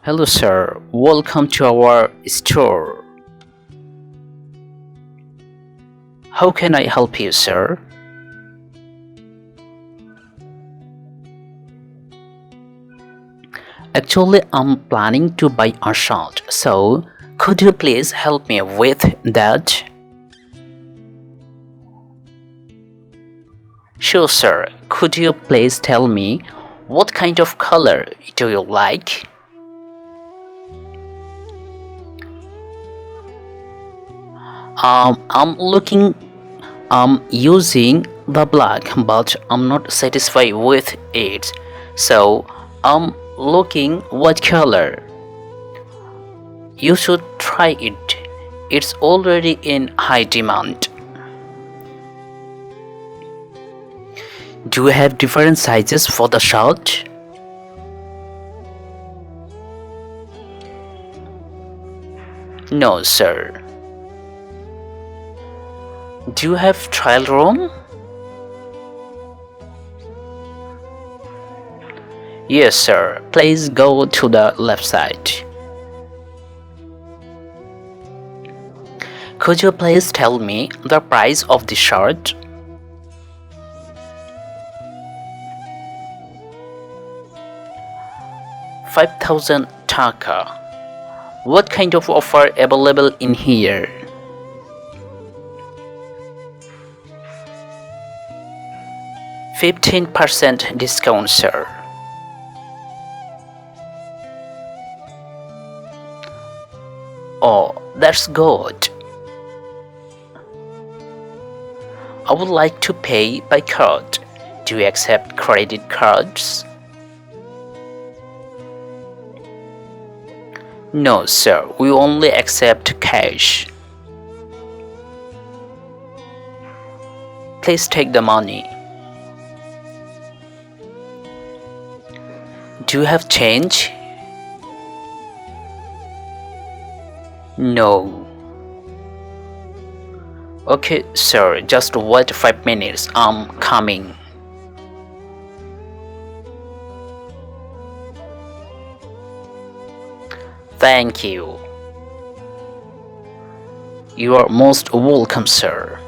Hello, sir. Welcome to our store. How can I help you, sir? Actually, I'm planning to buy a shirt, so could you please help me with that? Sure, sir. Could you please tell me what kind of color do you like? I'm looking I'm using the black, but I'm not satisfied with it. So I'm looking what color. You should try it. It's already in high demand. Do you have different sizes for the shirt? No, sir. Do you have trial room? Yes, sir. Please go to the left side. Could you please tell me the price of the shirt? 5,000 taka. What kind of offer available in here? 15% discount, sir. Oh, that's good. I would like to pay by card. Do you accept credit cards? No, sir. We only accept cash. Please take the money. Do you have change? No. Okay, sir, just wait 5 minutes. I'm coming. Thank you. You are most welcome, sir.